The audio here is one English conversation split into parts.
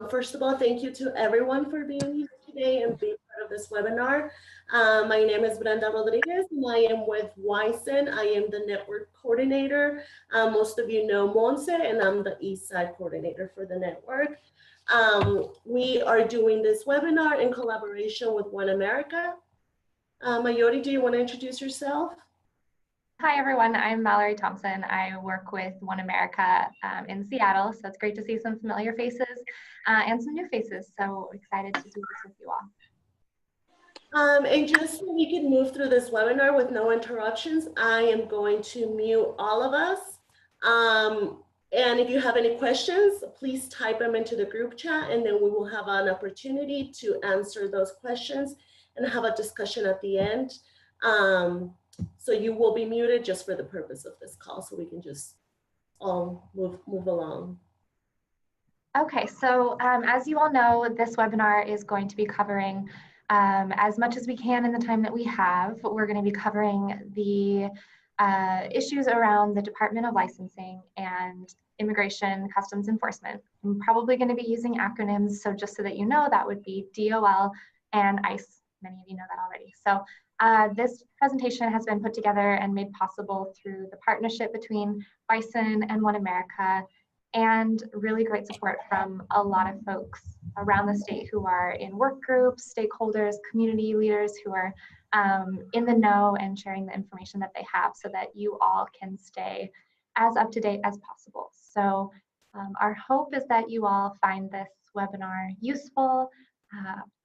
First of all, thank you to everyone for being here today and being part of this webinar. My name is Brenda Rodriguez and I am with WISEN. I am the network coordinator. Most of you know Monse, and I'm the East Side coordinator for the network. We are doing this webinar in collaboration with OneAmerica. Mayori, do you want to introduce yourself? Hi everyone, I'm Mallory Thompson. I work with OneAmerica in Seattle, so it's great to see some familiar faces and some new faces. So excited to do this with you all. And just so we can move through this webinar with no interruptions, I am going to mute all of us. And if you have any questions, please type them into the group chat, and then we will have an opportunity to answer those questions and have a discussion at the end. So you will be muted just for the purpose of this call, so we can just all move along. Okay, so as you all know, this webinar is going to be covering as much as we can in the time that we have. We're going to be covering the issues around the Department of Licensing and Immigration Customs Enforcement. I'm probably going to be using acronyms, so just so that you know, that would be DOL and ICE. Many of you know that already. So this presentation has been put together and made possible through the partnership between WISEN and OneAmerica, and really great support from a lot of folks around the state who are in work groups, stakeholders, community leaders who are in the know and sharing the information that they have so that you all can stay as up to date as possible. So our hope is that you all find this webinar useful.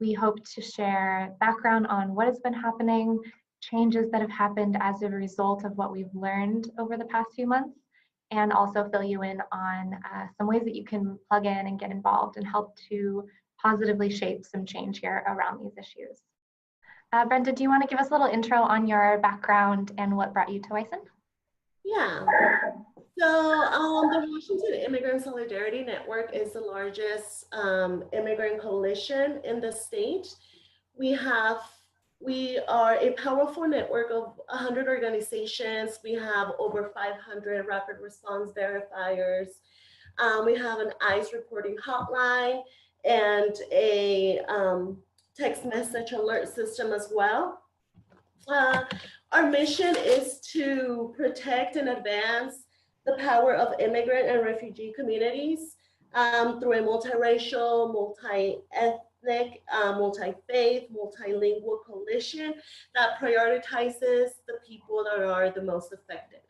We hope to share background on what has been happening, changes that have happened as a result of what we've learned over the past few months, and also fill you in on some ways that you can plug in and get involved and help to positively shape some change here around these issues. Brenda, do you want to give us a little intro on your background and what brought you to WISEN? Yeah. So the Washington Immigrant Solidarity Network is the largest immigrant coalition in the state. We are a powerful network of 100 organizations. We have over 500 rapid response verifiers. We have an ICE reporting hotline and a text message alert system as well. Our mission is to protect and advance the power of immigrant and refugee communities through a multiracial, multi-ethnic, multi-faith, multilingual coalition that prioritizes the people that are the most affected.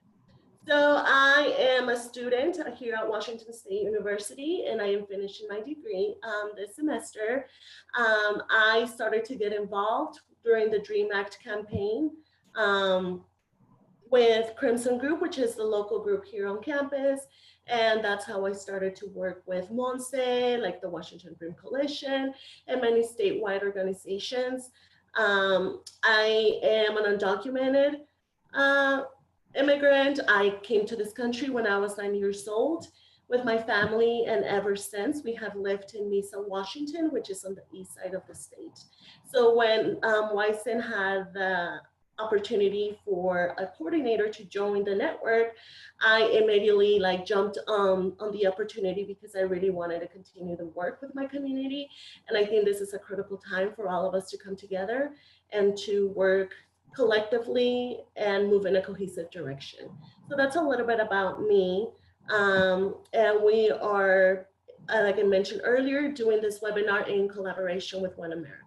So I am a student here at Washington State University, and I am finishing my degree this semester. I started to get involved during the DREAM Act campaign with Crimson Group, which is the local group here on campus. And that's how I started to work with Monse, like the Washington Dream Coalition, and many statewide organizations. I am an undocumented immigrant. I came to this country when I was 9 years old with my family, and ever since we have lived in Mesa, Washington, which is on the east side of the state. So when WISEN had the opportunity for a coordinator to join the network, I immediately jumped on the opportunity because I really wanted to continue to work with my community. And I think this is a critical time for all of us to come together and to work collectively and move in a cohesive direction. So that's a little bit about me. And we are, like I mentioned earlier, doing this webinar in collaboration with OneAmerica.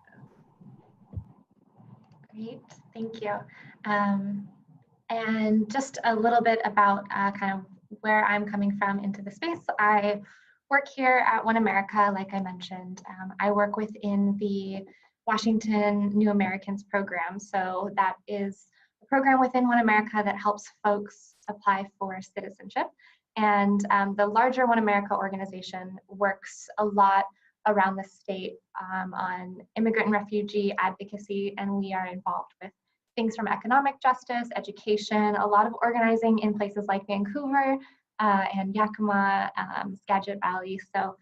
Great, thank you. And just a little bit about kind of where I'm coming from into the space. I work here at OneAmerica, like I mentioned. I work within the Washington New Americans program. So that is a program within OneAmerica that helps folks apply for citizenship. And the larger OneAmerica organization works a lot around the state on immigrant and refugee advocacy, and we are involved with things from economic justice, education, a lot of organizing in places like Vancouver and Yakima, Skagit Valley. So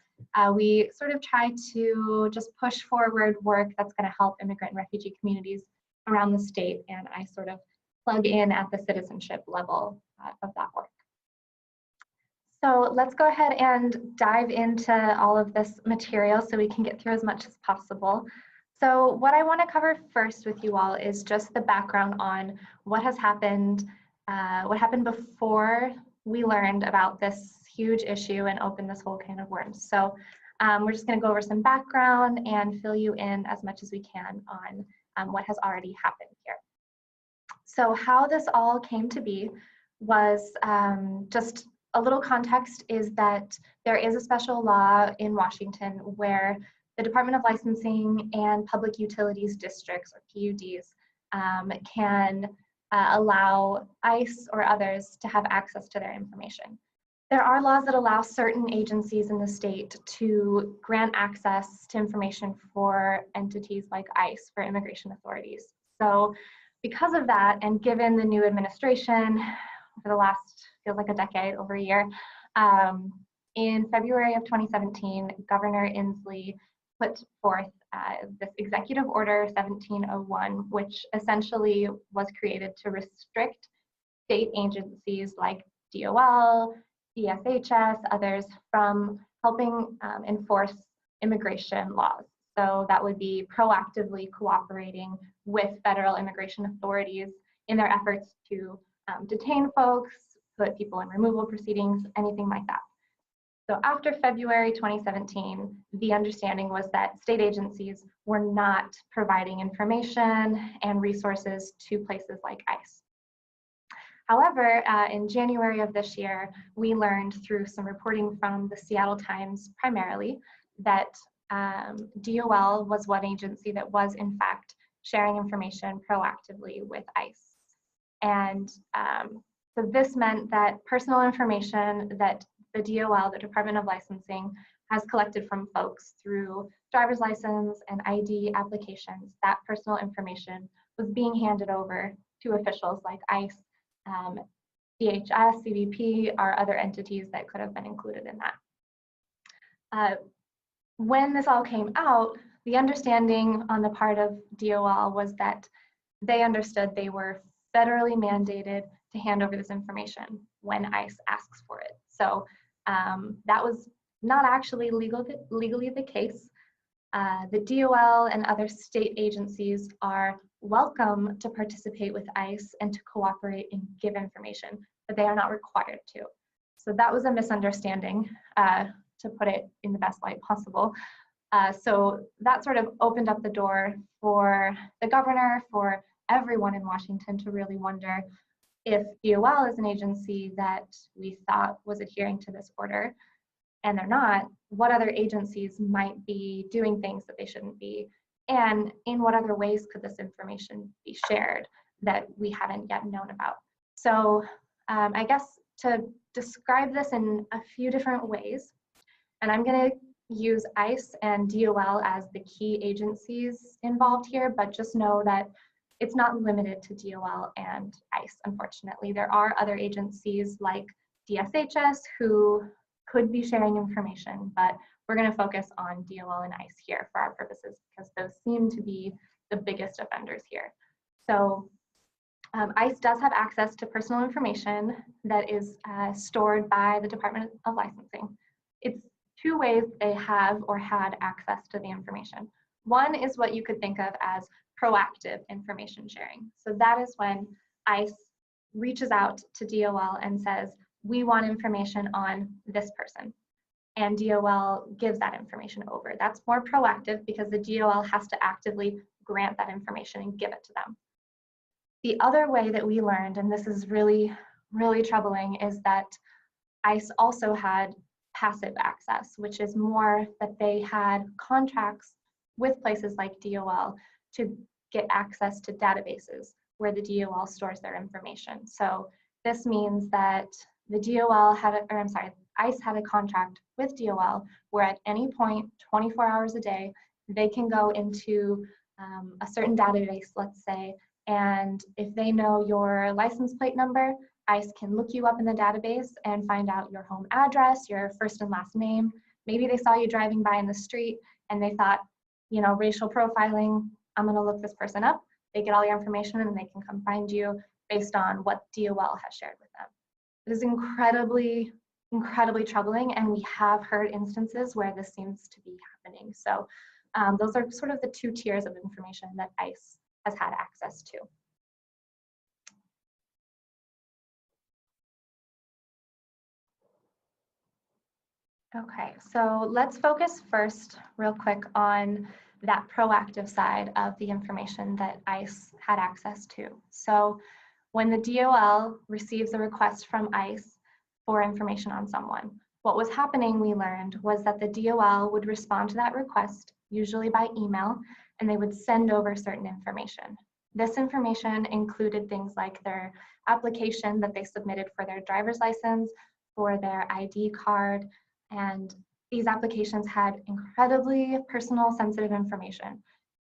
we sort of try to just push forward work that's going to help immigrant and refugee communities around the state, and I sort of plug in at the citizenship level of that work. So let's go ahead and dive into all of this material so we can get through as much as possible. So what I want to cover first with you all is just the background on what has happened, what happened before we learned about this huge issue and opened this whole can of worms. So we're just going to go over some background and fill you in as much as we can on what has already happened here. So how this all came to be was just a little context is that there is a special law in Washington where the Department of Licensing and Public Utilities Districts, or PUDs, can allow ICE or others to have access to their information. There are laws that allow certain agencies in the state to grant access to information for entities like ICE, for immigration authorities. So because of that, and given the new administration for the last, feels like a decade, over a year, in February of 2017, Governor Inslee put forth this Executive Order 1701, which essentially was created to restrict state agencies like DOL, DSHS, others from helping enforce immigration laws. So that would be proactively cooperating with federal immigration authorities in their efforts to detain folks, put people in removal proceedings, anything like that. So after February 2017, the understanding was that state agencies were not providing information and resources to places like ICE. However, in January of this year, we learned through some reporting from the Seattle Times primarily that DOL was one agency that was in fact sharing information proactively with ICE. And so this meant that personal information that the DOL, the Department of Licensing, has collected from folks through driver's license and ID applications, that personal information was being handed over to officials like ICE, DHS, CBP, or other entities that could have been included in that. When this all came out, the understanding on the part of DOL was that they understood they were federally mandated to hand over this information when ICE asks for it. So that was not actually legally the case. The DOL and other state agencies are welcome to participate with ICE and to cooperate and give information, but they are not required to. So that was a misunderstanding, to put it in the best light possible. So that sort of opened up the door for the governor, for everyone in Washington to really wonder if DOL is an agency that we thought was adhering to this order, and they're not, what other agencies might be doing things that they shouldn't be, and in what other ways could this information be shared that we haven't yet known about. So I guess to describe this in a few different ways, and I'm going to use ICE and DOL as the key agencies involved here, but just know that it's not limited to DOL and ICE, unfortunately. There are other agencies like DSHS who could be sharing information, but we're going to focus on DOL and ICE here for our purposes because those seem to be the biggest offenders here. So ICE does have access to personal information that is stored by the Department of Licensing. It's two ways they have or had access to the information. One is what you could think of as proactive information sharing. So that is when ICE reaches out to DOL and says, we want information on this person. And DOL gives that information over. That's more proactive because the DOL has to actively grant that information and give it to them. The other way that we learned, and this is really, really troubling, is that ICE also had passive access, which is more that they had contracts with places like DOL to get access to databases where the DOL stores their information. So this means that the DOL had, ICE had a contract with DOL where at any point, 24 hours a day, they can go into a certain database, let's say, and if they know your license plate number, ICE can look you up in the database and find out your home address, your first and last name. Maybe they saw you driving by in the street and they thought, you know, racial profiling, I'm gonna look this person up. They get all your information and they can come find you based on what DOL has shared with them. It is incredibly, incredibly troubling, and we have heard instances where this seems to be happening. So those are sort of the two tiers of information that ICE has had access to. Okay, so let's focus first real quick on that proactive side of the information that ICE had access to. So when the DOL receives a request from ICE for information on someone, what was happening, we learned, was that the DOL would respond to that request, usually by email, and they would send over certain information. This information included things like their application that they submitted for their driver's license, for their ID card, and these applications had incredibly personal, sensitive information.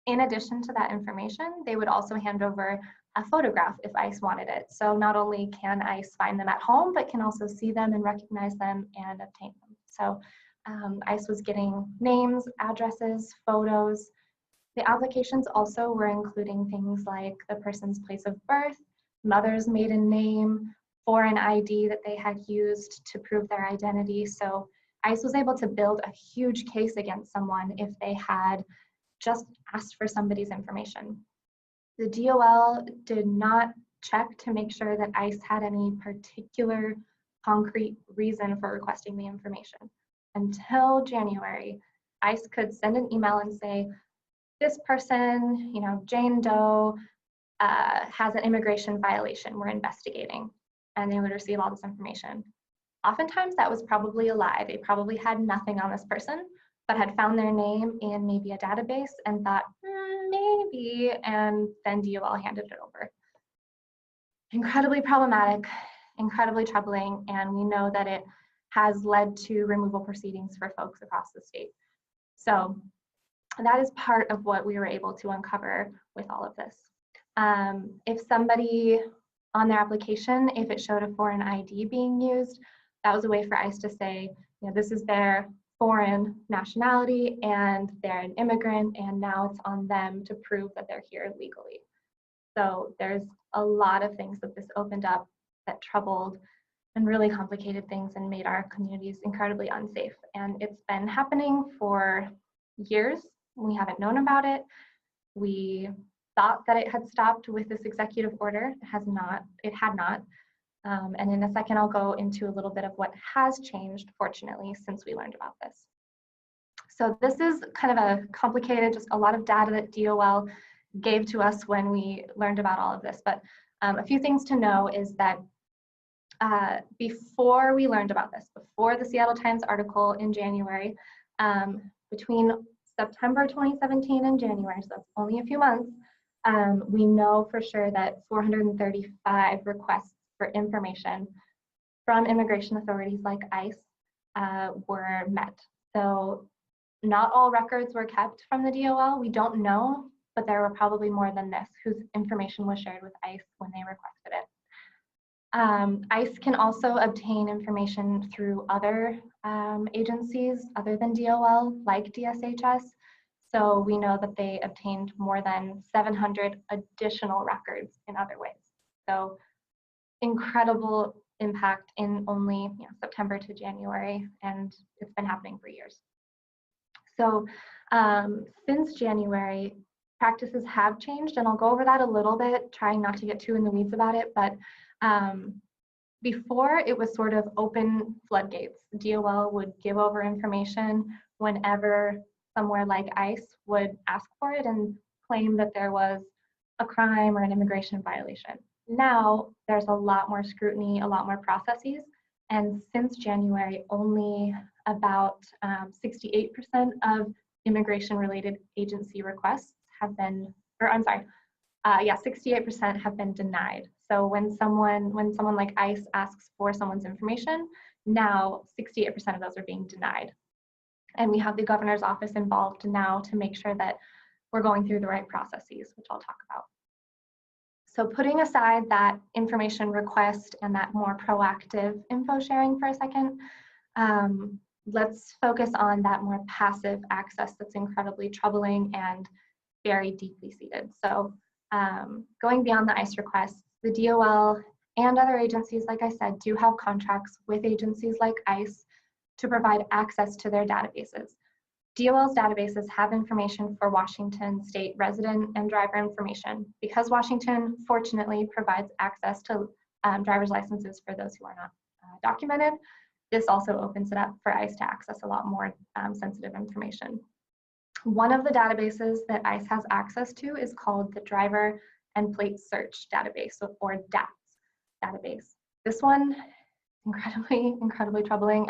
In addition to that information, they would also hand over a photograph if ICE wanted it. So not only can ICE find them at home, but can also see them and recognize them and obtain them. So ICE was getting names, addresses, photos. The applications also were including things like the person's place of birth, mother's maiden name, foreign ID that they had used to prove their identity. So ICE was able to build a huge case against someone if they had just asked for somebody's information. The DOL did not check to make sure that ICE had any particular concrete reason for requesting the information. Until January, ICE could send an email and say, this person, Jane Doe, has an immigration violation, we're investigating. And they would receive all this information. Oftentimes that was probably a lie. They probably had nothing on this person, but had found their name in maybe a database and thought, maybe, and then DOL handed it over. Incredibly problematic, incredibly troubling, and we know that it has led to removal proceedings for folks across the state. So that is part of what we were able to uncover with all of this. If somebody on their application, if it showed a foreign ID being used, that was a way for ICE to say, this is their foreign nationality and they're an immigrant, and now it's on them to prove that they're here legally. So there's a lot of things that this opened up that troubled and really complicated things and made our communities incredibly unsafe. And it's been happening for years. We haven't known about it. We thought that it had stopped with this executive order. It had not. And in a second, I'll go into a little bit of what has changed, fortunately, since we learned about this. So this is kind of a complicated, just a lot of data that DOL gave to us when we learned about all of this. But a few things to know is that before we learned about this, before the Seattle Times article in January, between September 2017 and January, so that's only a few months, we know for sure that 435 requests for information from immigration authorities like ICE were met. So not all records were kept from the DOL. We don't know, but there were probably more than this whose information was shared with ICE when they requested it. ICE can also obtain information through other agencies other than DOL, like DSHS. So we know that they obtained more than 700 additional records in other ways. So incredible impact in only September to January, and it's been happening for years. So since January, practices have changed, and I'll go over that a little bit, trying not to get too in the weeds about it, but before it was sort of open floodgates. DOL would give over information whenever somewhere like ICE would ask for it and claim that there was a crime or an immigration violation. Now there's a lot more scrutiny, a lot more processes, and since January, only about 68% of immigration-related agency requests have been, 68% have been denied. So when someone like ICE asks for someone's information, now 68% of those are being denied. And we have the governor's office involved now to make sure that we're going through the right processes, which I'll talk about. So putting aside that information request and that more proactive info sharing for a second, let's focus on that more passive access that's incredibly troubling and very deeply seated. So going beyond the ICE requests, the DOL and other agencies, like I said, do have contracts with agencies like ICE to provide access to their databases. DOL's databases have information for Washington state resident and driver information because Washington, fortunately, provides access to driver's licenses for those who are not documented. This also opens it up for ICE to access a lot more sensitive information. One of the databases that ICE has access to is called the Driver and Plate Search Database, or DAPS database. This one, incredibly troubling.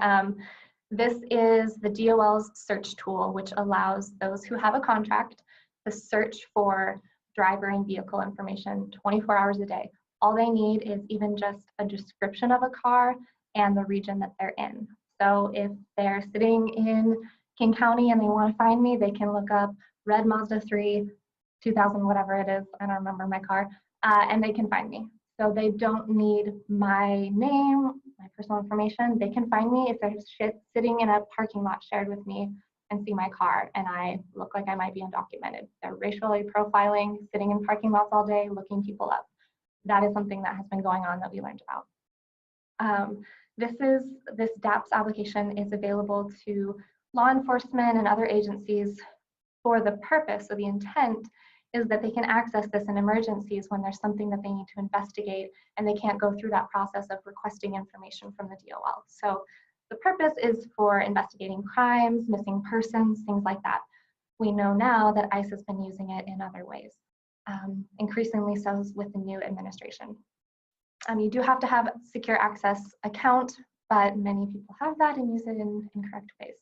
This is the DOL's search tool, which allows those who have a contract to search for driver and vehicle information 24 hours a day. All they need is even just a description of a car and the region that they're in. So if they're sitting in King County and they want to find me, they can look up red Mazda 3, 2000, whatever it is, I don't remember my car, and they can find me. So they don't need my name, my personal information. They can find me if they're sitting in a parking lot shared with me and see my car and I look like I might be undocumented. They're racially profiling, sitting in parking lots all day, looking people up. That is something that has been going on that we learned about. This DAPS application is available to law enforcement and other agencies for the purpose, so the intent is that they can access this in emergencies when there's something that they need to investigate and they can't go through that process of requesting information from the DOL. So the purpose is for investigating crimes, missing persons, things like that. We know now that ICE has been using it in other ways, increasingly so with the new administration. You do have to have a secure access account, but many people have that and use it in incorrect ways.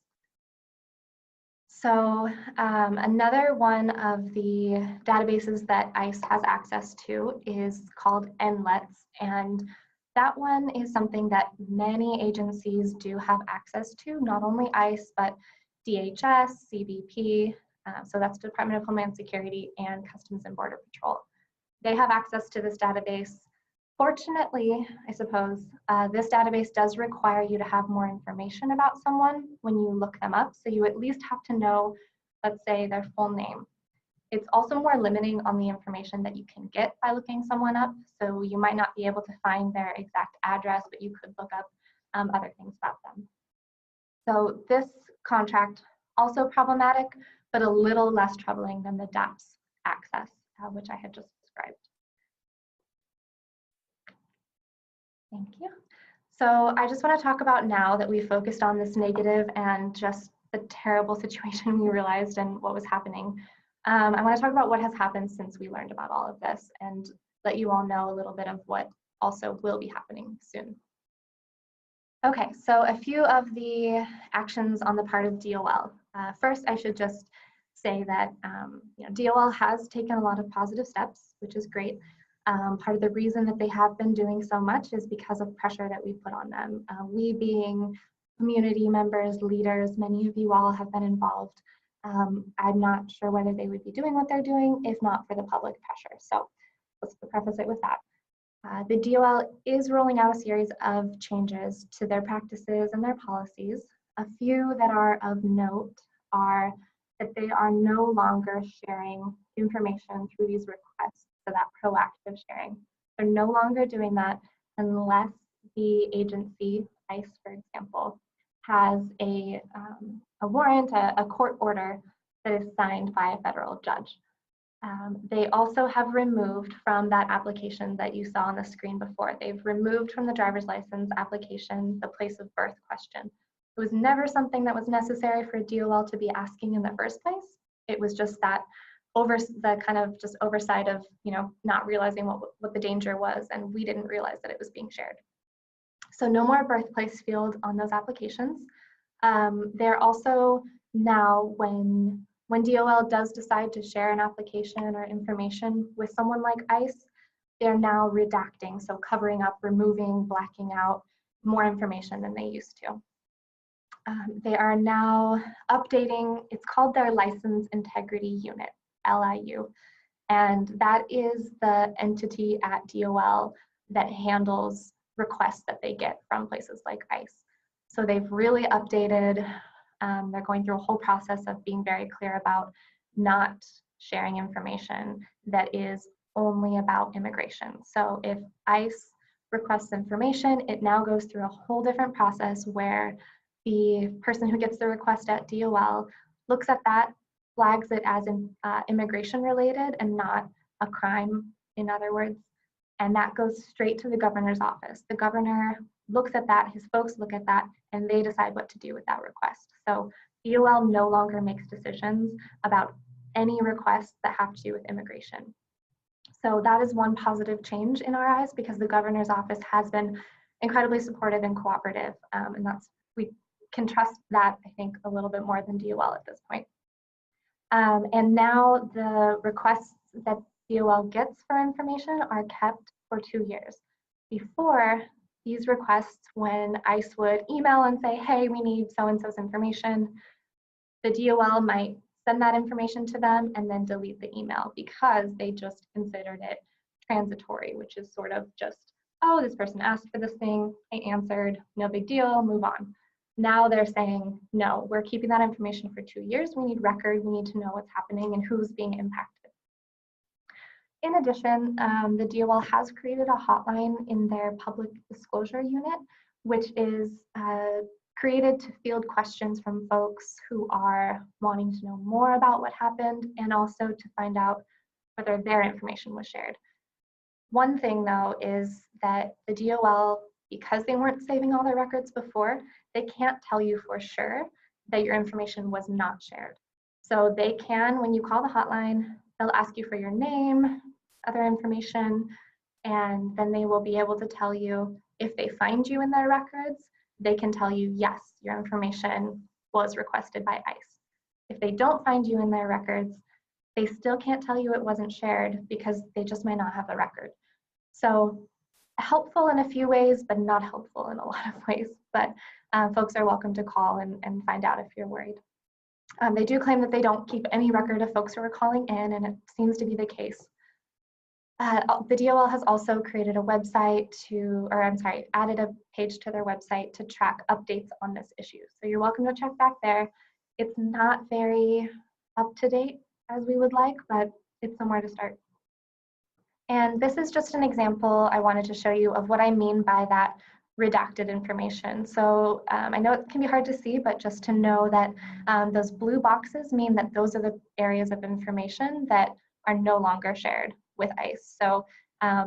So another one of the databases that ICE has access to is called NLETS, and that one is something that many agencies do have access to, not only ICE, but DHS, CBP, so that's Department of Homeland Security, and Customs and Border Patrol. They have access to this database. Fortunately, I suppose, this database does require you to have more information about someone when you look them up. So you at least have to know, let's say, their full name. It's also more limiting on the information that you can get by looking someone up. So you might not be able to find their exact address, but you could look up other things about them. So this contract, also problematic, but a little less troubling than the DAPS access, which I had just described. Thank you. So I just want to talk about, now that we focused on this negative and just the terrible situation we realized and what was happening, I want to talk about what has happened since we learned about all of this and let you all know a little bit of what also will be happening soon. Okay, so a few of the actions on the part of DOL. First, I should just say that DOL has taken a lot of positive steps, which is great. Part of the reason that they have been doing so much is because of pressure that we put on them. We being community members, leaders, many of you all have been involved. I'm not sure whether they would be doing what they're doing if not for the public pressure. So let's preface it with that. The DOL is rolling out a series of changes to their practices and their policies. A few that are of note are that they are no longer sharing information through these requests. So that proactive sharing. They're no longer doing that unless the agency, ICE for example, has a warrant, a court order that is signed by a federal judge. They also have removed from that application that you saw on the screen before, they've removed from the driver's license application the place of birth question. It was never something that was necessary for DOL to be asking in the first place. It was just that oversight of not realizing what the danger was, and we didn't realize that it was being shared. So no more birthplace field on those applications. They're also now, when DOL does decide to share an application or information with someone like ICE, they're now redacting, so covering up, removing, blacking out more information than they used to. They are now updating, it's called their License Integrity Unit, LIU, and that is the entity at DOL that handles requests that they get from places like ICE. So they've really updated, they're going through a whole process of being very clear about not sharing information that is only about immigration. So if ICE requests information, it now goes through a whole different process where the person who gets the request at DOL looks at that, flags it as immigration related and not a crime, in other words, and that goes straight to the governor's office. The governor looks at that, his folks look at that, and they decide what to do with that request. So DOL no longer makes decisions about any requests that have to do with immigration. So that is one positive change in our eyes, because the governor's office has been incredibly supportive and cooperative, and we can trust that, I think, a little bit more than DOL at this point. And now the requests that DOL gets for information are kept for 2 years. Before, these requests, when ICE would email and say, hey, we need so-and-so's information, the DOL might send that information to them and then delete the email because they just considered it transitory, which is sort of just, oh, this person asked for this thing, I answered, no big deal, move on. Now they're saying, no, we're keeping that information for 2 years. We need record, we need to know what's happening and who's being impacted. In addition, the DOL has created a hotline in their public disclosure unit, which is created to field questions from folks who are wanting to know more about what happened and also to find out whether their information was shared. One thing though is that the DOL, because they weren't saving all their records before, they can't tell you for sure that your information was not shared. So they can, when you call the hotline, they'll ask you for your name, other information, and then they will be able to tell you if they find you in their records, they can tell you, yes, your information was requested by ICE. If they don't find you in their records, they still can't tell you it wasn't shared because they just might not have the record. So helpful in a few ways, but not helpful in a lot of ways. But folks are welcome to call and find out if you're worried. They do claim that they don't keep any record of folks who are calling in, and it seems to be the case. The DOL has also created a website added a page to their website to track updates on this issue. So you're welcome to check back there. It's not very up to date as we would like, but it's somewhere to start. And this is just an example I wanted to show you of what I mean by that redacted information. So I know it can be hard to see, but just to know that those blue boxes mean that those are the areas of information that are no longer shared with ICE. So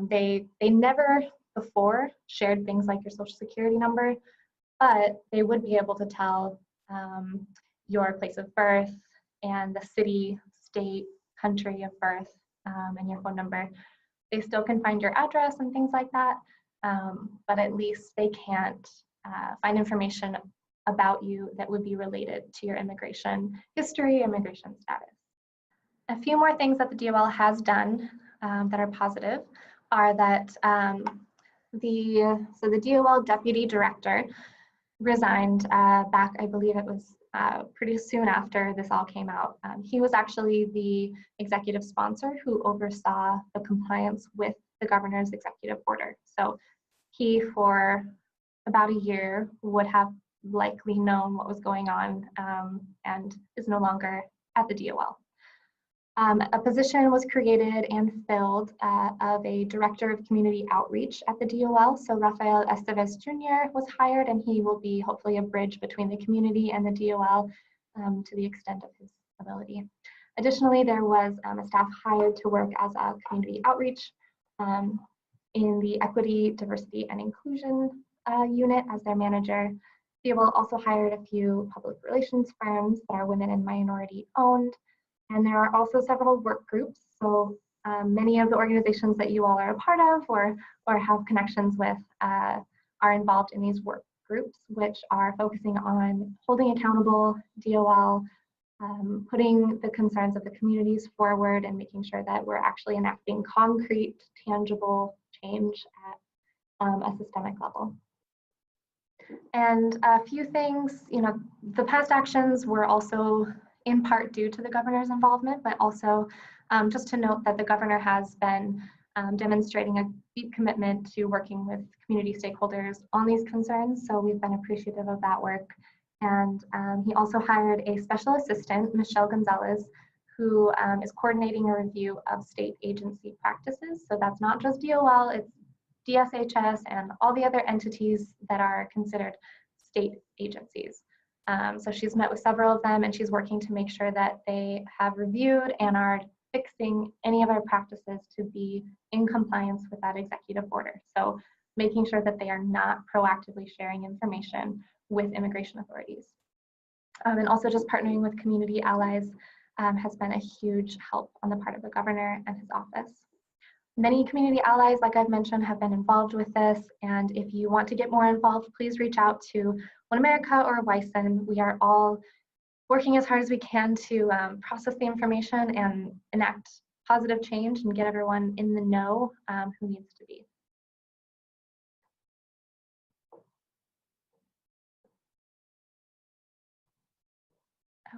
they never before shared things like your social security number, but they would be able to tell your place of birth and the city, state, country of birth, and your phone number. They still can find your address and things like that, but at least they can't find information about you that would be related to your immigration history, immigration status. A few more things that the DOL has done that are positive are that the DOL deputy director resigned back, I believe it was pretty soon after this all came out. He was actually the executive sponsor who oversaw the compliance with the governor's executive order. So he, for about a year, would have likely known what was going on and is no longer at the DOL. A position was created and filled of a director of community outreach at the DOL. So Rafael Estevez Jr. was hired, and he will be hopefully a bridge between the community and the DOL to the extent of his ability. Additionally, there was a staff hired to work as a community outreach in the Equity, Diversity, and Inclusion unit as their manager. DOL also hired a few public relations firms that are women and minority owned. And there are also several work groups. So many of the organizations that you all are a part of or have connections with are involved in these work groups, which are focusing on holding accountable DOL, putting the concerns of the communities forward and making sure that we're actually enacting concrete, tangible change at a systemic level. And a few things, the past actions were also in part due to the governor's involvement, but also just to note that the governor has been demonstrating a deep commitment to working with community stakeholders on these concerns. So we've been appreciative of that work. And he also hired a special assistant, Michelle Gonzalez, who is coordinating a review of state agency practices. So that's not just DOL, it's DSHS and all the other entities that are considered state agencies. So she's met with several of them, and she's working to make sure that they have reviewed and are fixing any of our practices to be in compliance with that executive order. So making sure that they are not proactively sharing information with immigration authorities. And also just partnering with community allies has been a huge help on the part of the governor and his office. Many community allies, like I've mentioned, have been involved with this, and if you want to get more involved, please reach out to OneAmerica or WISN. We are all working as hard as we can to process the information and enact positive change and get everyone in the know who needs to be.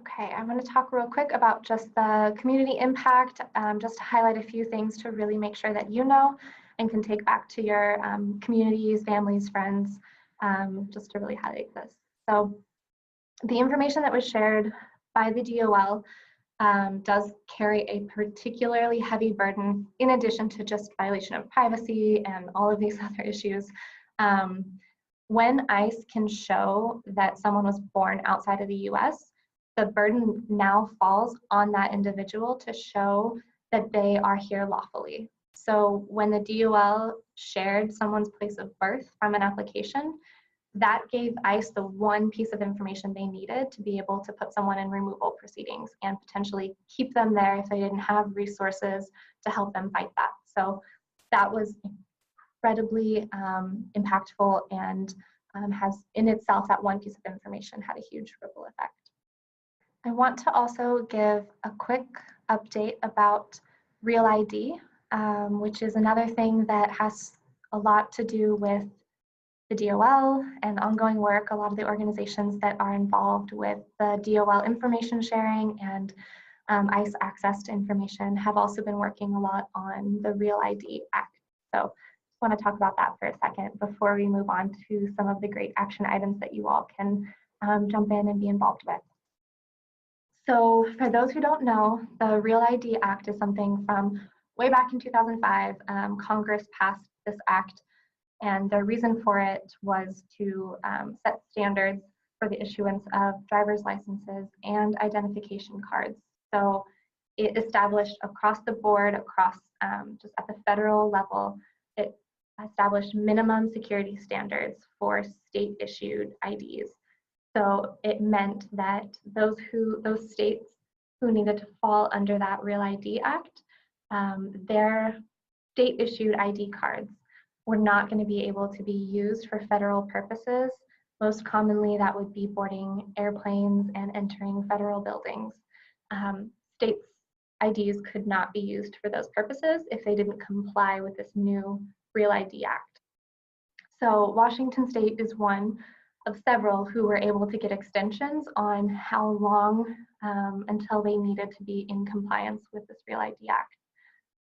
Okay, I'm going to talk real quick about just the community impact, just to highlight a few things to really make sure that you know and can take back to your communities, families, friends, just to really highlight this. So the information that was shared by the DOL does carry a particularly heavy burden, in addition to just violation of privacy and all of these other issues. When ICE can show that someone was born outside of the US, the burden now falls on that individual to show that they are here lawfully. So when the DOL shared someone's place of birth from an application, that gave ICE the one piece of information they needed to be able to put someone in removal proceedings and potentially keep them there if they didn't have resources to help them fight that. So that was incredibly impactful, and has in itself, that one piece of information had a huge ripple effect. I want to also give a quick update about Real ID, which is another thing that has a lot to do with the DOL and ongoing work. A lot of the organizations that are involved with the DOL information sharing and ICE access to information have also been working a lot on the Real ID Act. So just want to talk about that for a second before we move on to some of the great action items that you all can jump in and be involved with. So for those who don't know, the Real ID Act is something from way back in 2005. Congress passed this act, and the reason for it was to set standards for the issuance of driver's licenses and identification cards. So it established across the board, across just at the federal level, it established minimum security standards for state issued IDs. So it meant that those states who needed to fall under that Real ID Act, their state issued ID cards were not going to be able to be used for federal purposes. Most commonly, that would be boarding airplanes and entering federal buildings. States' IDs could not be used for those purposes if they didn't comply with this new Real ID Act. So Washington State is one of several who were able to get extensions on how long until they needed to be in compliance with this Real ID Act.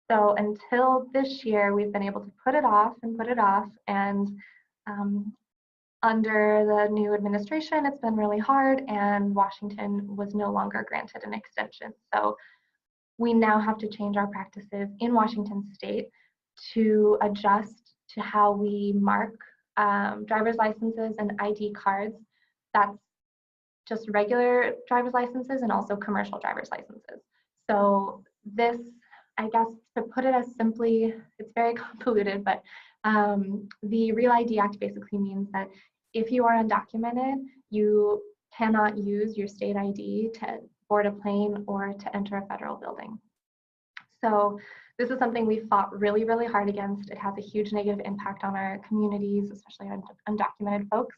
So until this year, we've been able to put it off, and under the new administration, it's been really hard, and Washington was no longer granted an extension. So we now have to change our practices in Washington State to adjust to how we mark driver's licenses and ID cards. That's just regular driver's licenses and also commercial driver's licenses. So this, I guess, to put it as simply, it's very convoluted, but the Real ID Act basically means that if you are undocumented, you cannot use your state ID to board a plane or to enter a federal building. So this is something we fought really, really hard against. It has a huge negative impact on our communities, especially on undocumented folks.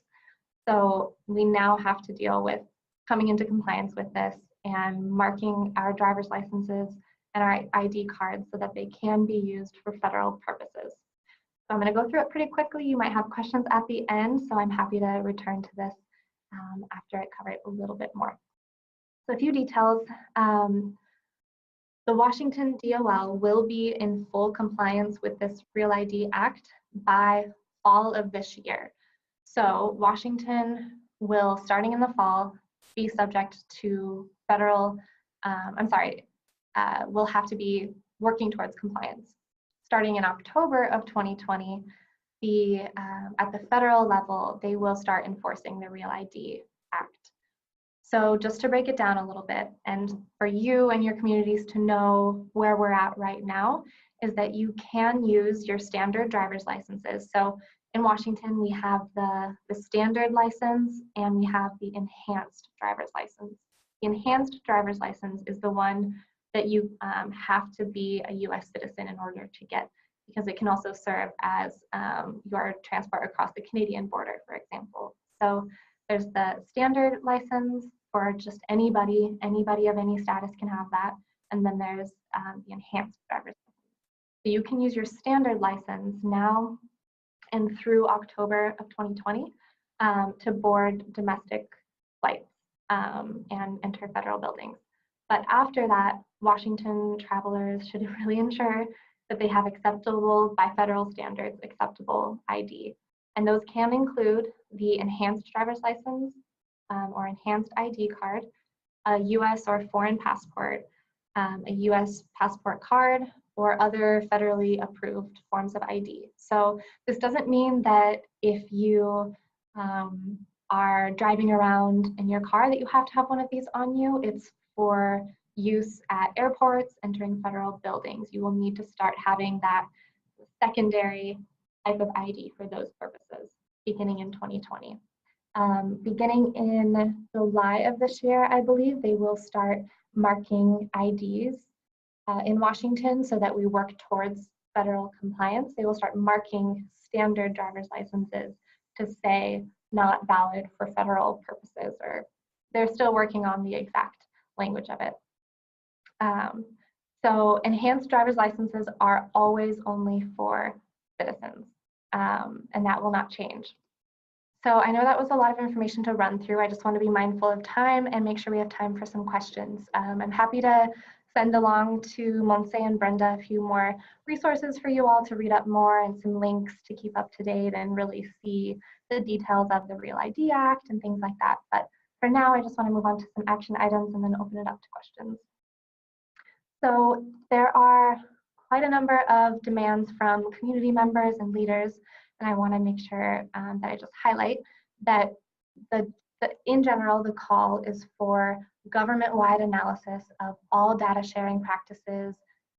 So we now have to deal with coming into compliance with this and marking our driver's licenses and our ID cards so that they can be used for federal purposes. So I'm going to go through it pretty quickly. You might have questions at the end, so I'm happy to return to this after I cover it a little bit more. So a few details. The Washington DOL will be in full compliance with this Real ID Act by fall of this year. So Washington will, starting in the fall, be subject to federal, will have to be working towards compliance. Starting in October of 2020, at the federal level, they will start enforcing the Real ID Act. So just to break it down a little bit, and for you and your communities to know where we're at right now, is that you can use your standard driver's licenses. So in Washington, we have the standard license and we have the enhanced driver's license. The enhanced driver's license is the one that you have to be a US citizen in order to get, because it can also serve as your transport across the Canadian border, for example. So there's the standard license for just anybody of any status can have that. And then there's the enhanced driver's license. So you can use your standard license now and through October of 2020 to board domestic flights and enter federal buildings. But after that, Washington travelers should really ensure that they have acceptable, by federal standards, acceptable ID. And those can include the enhanced driver's license or enhanced ID card, a US or foreign passport, a US passport card, or other federally approved forms of ID. So this doesn't mean that if you are driving around in your car that you have to have one of these on you. It's for use at airports, entering federal buildings. You will need to start having that secondary type of ID for those purposes beginning in 2020. Beginning in July of this year, I believe, they will start marking IDs in Washington so that we work towards federal compliance. They will start marking standard driver's licenses to say not valid for federal purposes, or they're still working on the exact language of it. So enhanced driver's licenses are always only for citizens, and that will not change. So I know that was a lot of information to run through. I just want to be mindful of time and make sure we have time for some questions. I'm happy to send along to Monse and Brenda a few more resources for you all to read up more, and some links to keep up to date and really see the details of the Real ID Act and things like that. But for now, I just want to move on to some action items and then open it up to questions. So there are quite a number of demands from community members and leaders, and I want to make sure that I just highlight that in general, the call is for government-wide analysis of all data sharing practices,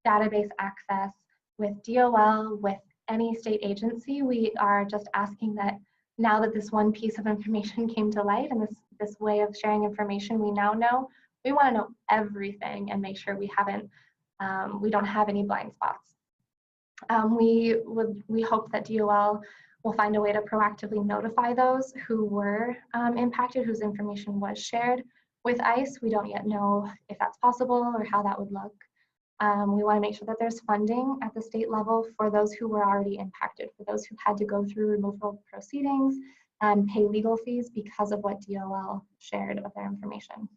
database access with DOL, with any state agency. We are just asking that now that this one piece of information came to light and this way of sharing information we now know, we want to know everything and make sure we don't have any blind spots. We hope that DOL will find a way to proactively notify those who were impacted, whose information was shared with ICE. We don't yet know if that's possible or how that would look. We want to make sure that there's funding at the state level for those who were already impacted, for those who had to go through removal proceedings and pay legal fees because of what DOL shared of their information.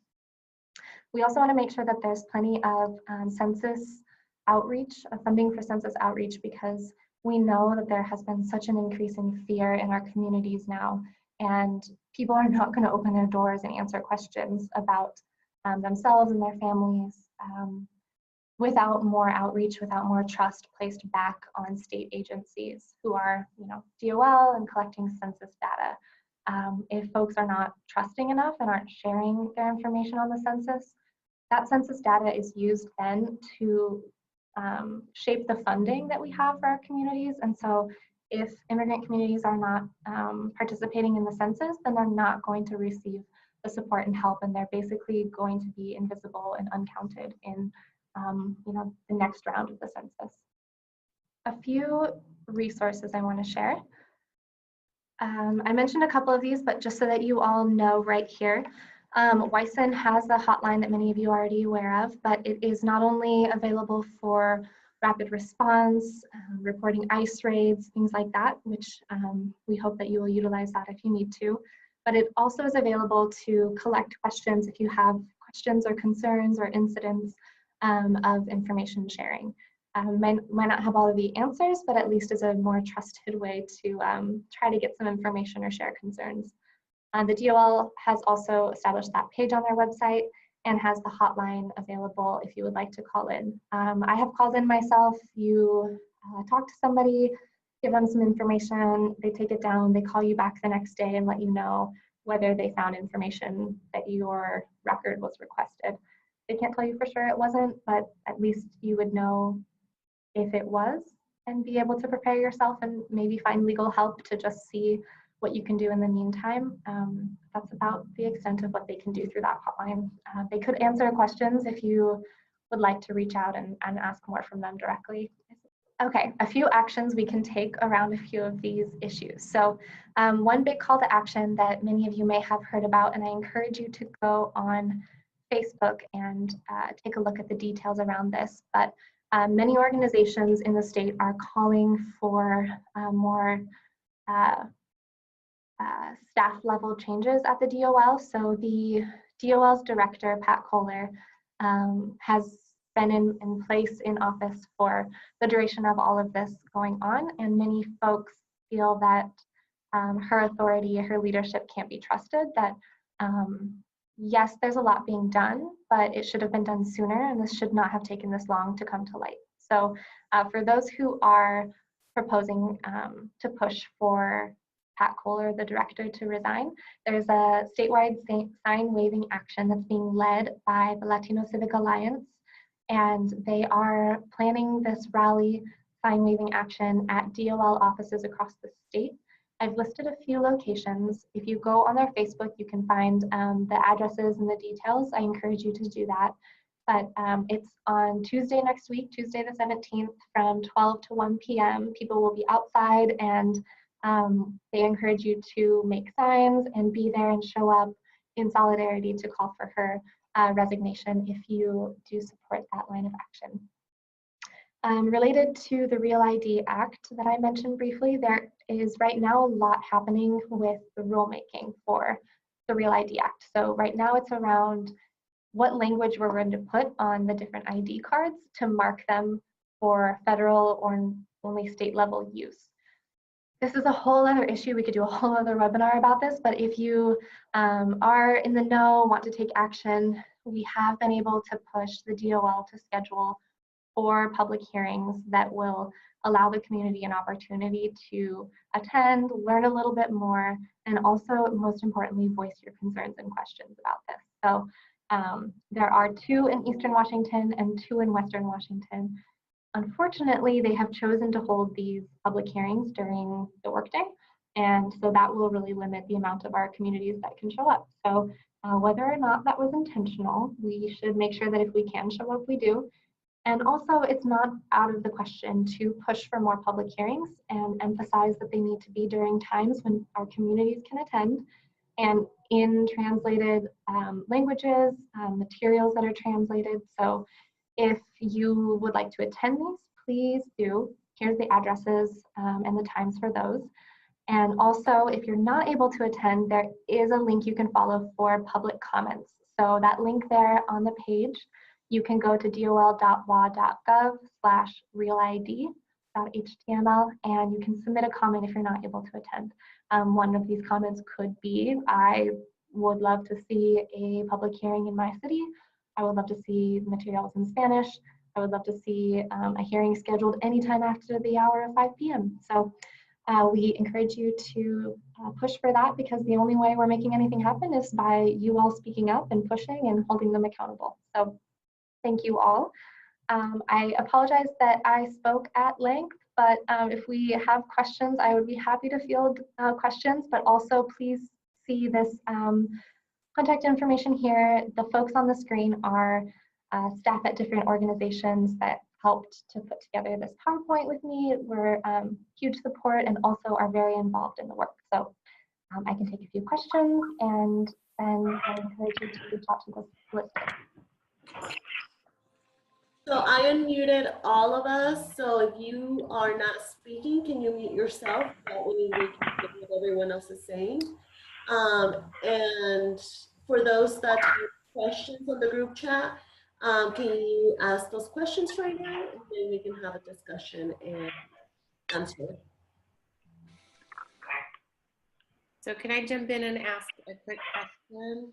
We also want to make sure that there's plenty of census outreach, funding for census outreach, because we know that there has been such an increase in fear in our communities now, and people are not going to open their doors and answer questions about themselves and their families without more outreach, without more trust placed back on state agencies who are, DOL and collecting census data. If folks are not trusting enough and aren't sharing their information on the census, that census data is used then to shape the funding that we have for our communities. And so if immigrant communities are not participating in the census, then they're not going to receive the support and help, and they're basically going to be invisible and uncounted in the next round of the census. A few resources I want to share. I mentioned a couple of these, but just so that you all know right here, WISN has a hotline that many of you are already aware of, but it is not only available for rapid response, reporting ICE raids, things like that, which we hope that you will utilize that if you need to, but it also is available to collect questions if you have questions or concerns or incidents of information sharing. Might not have all of the answers, but at least is a more trusted way to try to get some information or share concerns. The DOL has also established that page on their website and has the hotline available if you would like to call in. I have called in myself. You talk to somebody, give them some information, they take it down, they call you back the next day and let you know whether they found information that your record was requested. They can't tell you for sure it wasn't, but at least you would know if it was and be able to prepare yourself and maybe find legal help to just see what you can do in the meantime. That's about the extent of what they can do through that hotline. They could answer questions if you would like to reach out and ask more from them directly. Okay, a few actions we can take around a few of these issues. So one big call to action that many of you may have heard about, and I encourage you to go on Facebook and take a look at the details around this, but many organizations in the state are calling for more staff level changes at the DOL. So the DOL's director, Pat Kohler, has been in place in office for the duration of all of this going on, and many folks feel that her authority, her leadership can't be trusted, that yes, there's a lot being done, but it should have been done sooner, and this should not have taken this long to come to light. So for those who are proposing to push for Pat Kohler, the director, to resign, there's a statewide sign waving action that's being led by the Latino Civic Alliance, and they are planning this rally sign waving action at DOL offices across the state. I've listed a few locations. If you go on their Facebook, you can find the addresses and the details. I encourage you to do that. But it's on Tuesday next week, Tuesday the 17th, from 12 to 1 p.m. People will be outside, and they encourage you to make signs and be there and show up in solidarity to call for her resignation if you do support that line of action. Related to the Real ID Act that I mentioned briefly, there is right now a lot happening with the rulemaking for the Real ID Act. So right now it's around what language we're going to put on the different ID cards to mark them for federal or only state level use. This is a whole other issue. We could do a whole other webinar about this, but if you are in the know, want to take action, we have been able to push the DOL to schedule 4 public hearings that will allow the community an opportunity to attend, learn a little bit more, and also, most importantly, voice your concerns and questions about this. So there are 2 in Eastern Washington and 2 in Western Washington. Unfortunately, they have chosen to hold these public hearings during the workday, and so that will really limit the amount of our communities that can show up. So whether or not that was intentional, we should make sure that if we can show up, we do. And also, it's not out of the question to push for more public hearings and emphasize that they need to be during times when our communities can attend and in translated languages, materials that are translated. So if you would like to attend these, please do. Here's the addresses and the times for those. And also, if you're not able to attend, there is a link you can follow for public comments. So that link there on the page, you can go to dol.wa.gov/realid.html, and you can submit a comment if you're not able to attend. One of these comments could be, I would love to see a public hearing in my city. I would love to see materials in Spanish. I would love to see a hearing scheduled anytime after the hour of 5 p.m. So we encourage you to push for that, because the only way we're making anything happen is by you all speaking up and pushing and holding them accountable. So thank you all. I apologize that I spoke at length, but if we have questions, I would be happy to field questions, but also please see this contact information here. The folks on the screen are staff at different organizations that helped to put together this PowerPoint with me. We're huge support and also are very involved in the work. So I can take a few questions, and then I encourage you to reach out to this list. So I unmuted all of us. So if you are not speaking, can you mute yourself? That way we can get what everyone else is saying. And for those that have questions on the group chat, can you ask those questions right now? And then we can have a discussion and answer. So can I jump in and ask a quick question?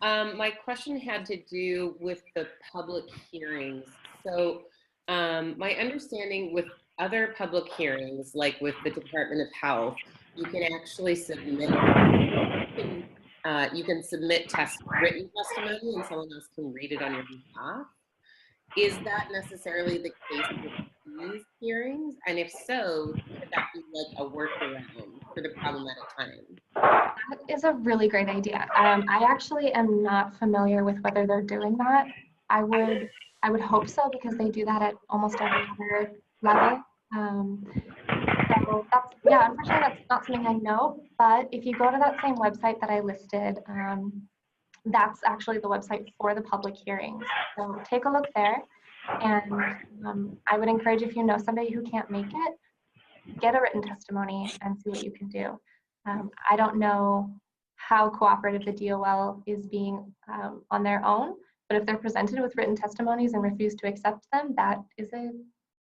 My question had to do with the public hearings. So my understanding with other public hearings, like with the Department of Health, you can actually submit, you can submit written testimony and someone else can read it on your behalf. Is that necessarily the case with these hearings? And if so, could that be like a workaround for the problematic time? That is a really great idea. I actually am not familiar with whether they're doing that. I would hope so, because they do that at almost every other level. So that's, yeah, unfortunately that's not something I know, but if you go to that same website that I listed, that's actually the website for the public hearings. So take a look there, and I would encourage, if you know somebody who can't make it, get a written testimony and see what you can do. I don't know how cooperative the DOL is being on their own, but if they're presented with written testimonies and refuse to accept them, that is a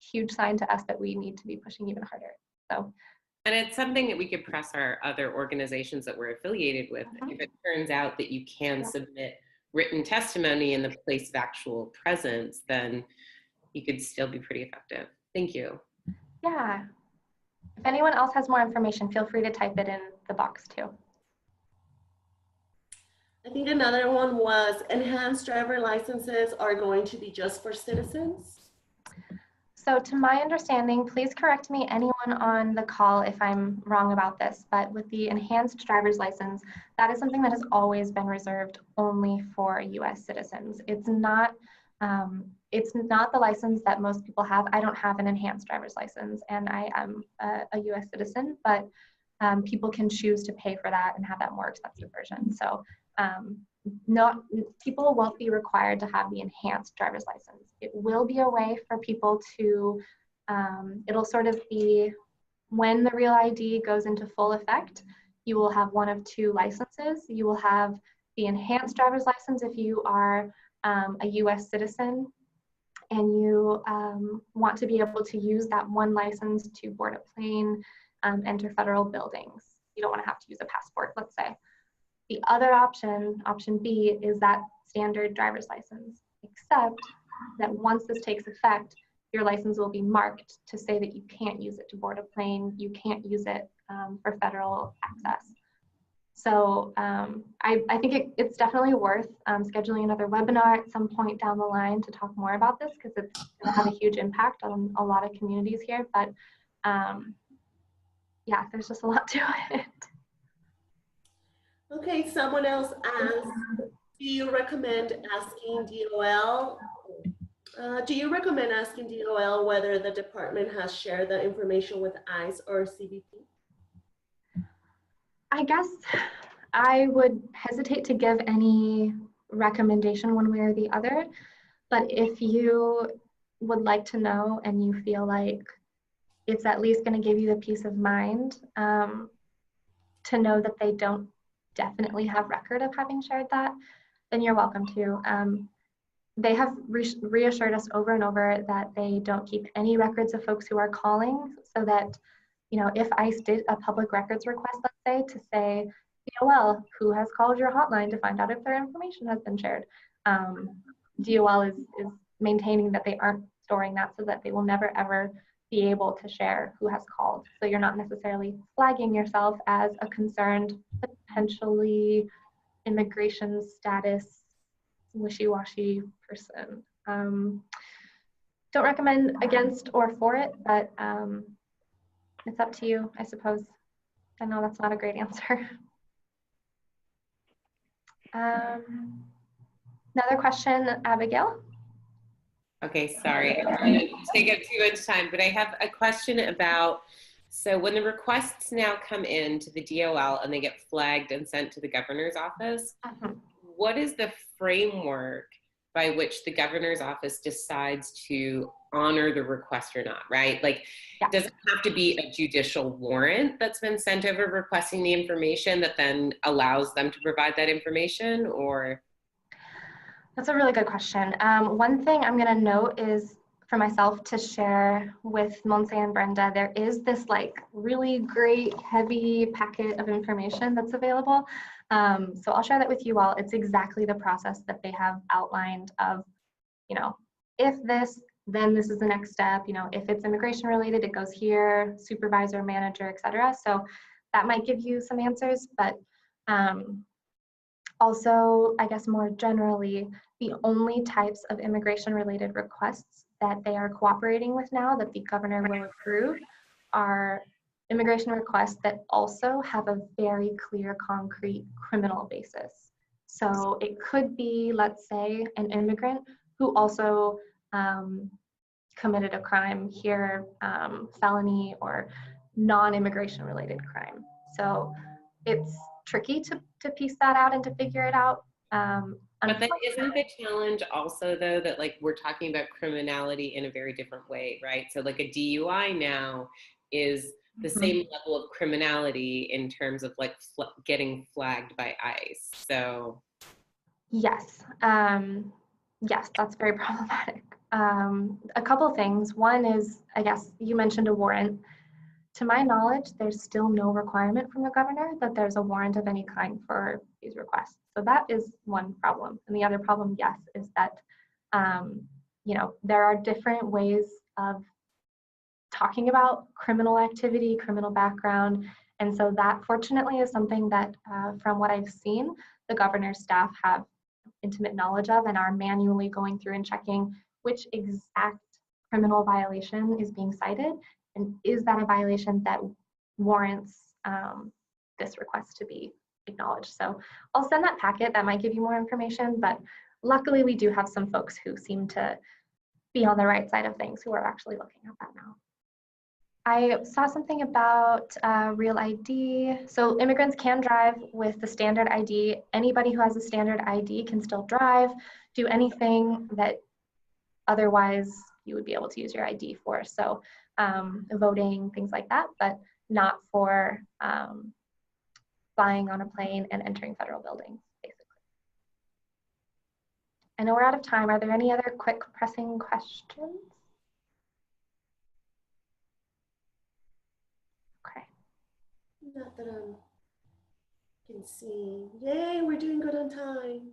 huge sign to us that we need to be pushing even harder. So, and it's something that we could press our other organizations that we're affiliated with. If it turns out that you can submit written testimony in the place of actual presence, then you could still be pretty effective. Thank you. Yeah. If anyone else has more information, feel free to type it in the box too. I think another one was enhanced driver licenses are going to be just for citizens. So to my understanding, please correct me, anyone on the call, if I'm wrong about this, but with the enhanced driver's license, that is something that has always been reserved only for US citizens. It's not the license that most people have. I don't have an enhanced driver's license, and I am a US citizen, but people can choose to pay for that and have that more expensive version. So people won't be required to have the enhanced driver's license. It will be a way for people to, it'll sort of be, when the Real ID goes into full effect, you will have one of two licenses. You will have the enhanced driver's license if you are a US citizen and you want to be able to use that one license to board a plane, enter federal buildings. You don't want to have to use a passport, let's say. The other option, option B, is that standard driver's license, except that once this takes effect, your license will be marked to say that you can't use it to board a plane, you can't use it for federal access. So I think it's definitely worth scheduling another webinar at some point down the line to talk more about this, because it's going to have a huge impact on a lot of communities here. But yeah, there's just a lot to it. Okay, someone else asked, do you recommend asking DOL? Do you recommend asking DOL whether the department has shared the information with ICE or CBP? I guess I would hesitate to give any recommendation one way or the other, but if you would like to know and you feel like it's at least going to give you the peace of mind to know that they don't definitely have record of having shared that, then you're welcome to. They have reassured us over and over that they don't keep any records of folks who are calling, so that, you know, if ICE did a public records request, let's say, to say, DOL, who has called your hotline to find out if their information has been shared, DOL is maintaining that they aren't storing that, so that they will never ever be able to share who has called. So you're not necessarily flagging yourself as a concerned, potentially immigration status wishy-washy person. Don't recommend against or for it, but it's up to you, I suppose. I know that's not a great answer. Another question, Abigail? Okay, sorry, I'm going to take up too much time, but I have a question about, so when the requests now come in to the DOL and they get flagged and sent to the governor's office, what is the framework by which the governor's office decides to honor the request or not, right? Like, does it have to be a judicial warrant that's been sent over requesting the information that then allows them to provide that information, or? That's a really good question. One thing I'm going to note is, for myself to share with Monse and Brenda, there is this like really great heavy packet of information that's available. So I'll share that with you all. It's exactly the process that they have outlined of, you know, if this, then this is the next step. You know, if it's immigration related, it goes here, supervisor, manager, etc. So that might give you some answers, but also, I guess more generally, the only types of immigration related requests that they are cooperating with now that the governor will approve are immigration requests that also have a very clear, concrete criminal basis. So it could be, let's say, an immigrant who also committed a crime here, felony or non-immigration related crime. So it's tricky to piece that out and to figure it out. But then isn't the challenge also though that like we're talking about criminality in a very different way, right? So like a DUI now is the same level of criminality in terms of like getting flagged by ICE. So yes, yes, that's very problematic. A couple things. One is, I guess you mentioned a warrant. To my knowledge, there's still no requirement from the governor that there's a warrant of any kind for these requests. So that is one problem. And the other problem, yes, is that you know, there are different ways of talking about criminal activity, criminal background. And so that fortunately is something that from what I've seen, the governor's staff have intimate knowledge of and are manually going through and checking which exact criminal violation is being cited. And is that a violation that warrants this request to be acknowledged? So I'll send that packet. That might give you more information, but luckily we do have some folks who seem to be on the right side of things who are actually looking at that now. I saw something about real ID. So immigrants can drive with the standard ID. Anybody who has a standard ID can still drive, do anything that otherwise you would be able to use your ID for. So voting, things like that, but not for flying on a plane and entering federal buildings, basically. I know we're out of time. Are there any other quick pressing questions? Okay. Not that I can see. Yay, we're doing good on time.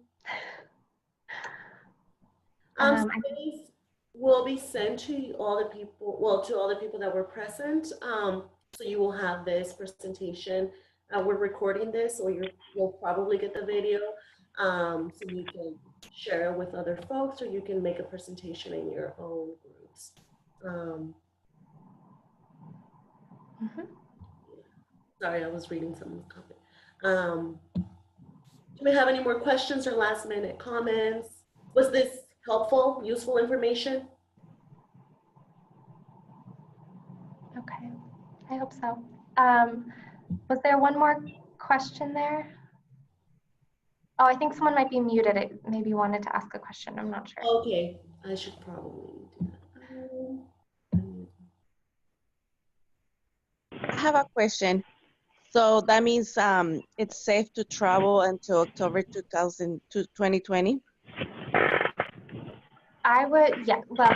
So these will be sent to all the people, well, to all the people that were present. So you will have this presentation. We're recording this, so you'll probably get the video. So you can share it with other folks, or you can make a presentation in your own groups. Sorry, I was reading someone's comment. Do we have any more questions or last minute comments? Was this helpful, useful information? Okay, I hope so. Was there one more question there? Oh, I think someone might be muted. It maybe wanted to ask a question. I'm not sure. Okay, I should probably do that. I have a question. So that means it's safe to travel until October 2020? I would, yeah, well,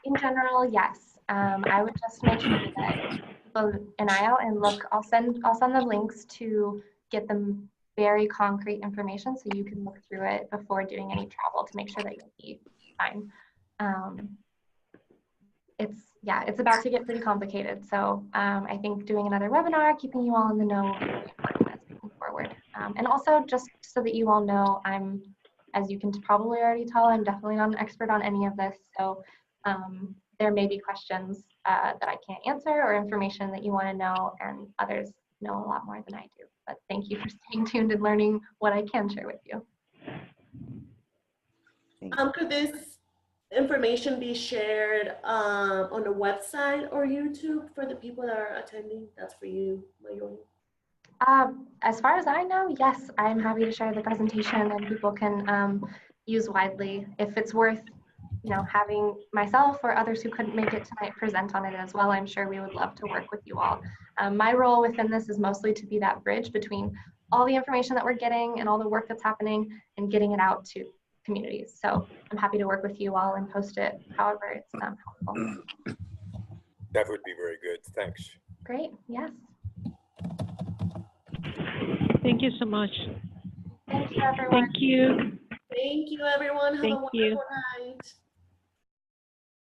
in general, yes. I would just make sure that people keep an eye out and look. I'll send the links to get them very concrete information so you can look through it before doing any travel to make sure that you'll be fine. It's about to get pretty complicated. So I think doing another webinar, keeping you all in the know will be really important as we move forward. And also just so that you all know, as you can probably already tell, I'm definitely not an expert on any of this. So there may be questions that I can't answer or information that you want to know, and others know a lot more than I do. But thank you for staying tuned and learning what I can share with you. Could this information be shared on the website or YouTube for the people that are attending? That's for you, Mayuri. As far as I know, yes, I'm happy to share the presentation and people can use widely. If it's worth, having myself or others who couldn't make it tonight present on it as well, I'm sure we would love to work with you all. My role within this is mostly to be that bridge between all the information that we're getting and all the work that's happening and getting it out to communities. So I'm happy to work with you all and post it however it's helpful. That would be very good. Thanks. Great. Yes. Thank you so much. Thank you, everyone. Thank you. Thank you, everyone. Have a wonderful night.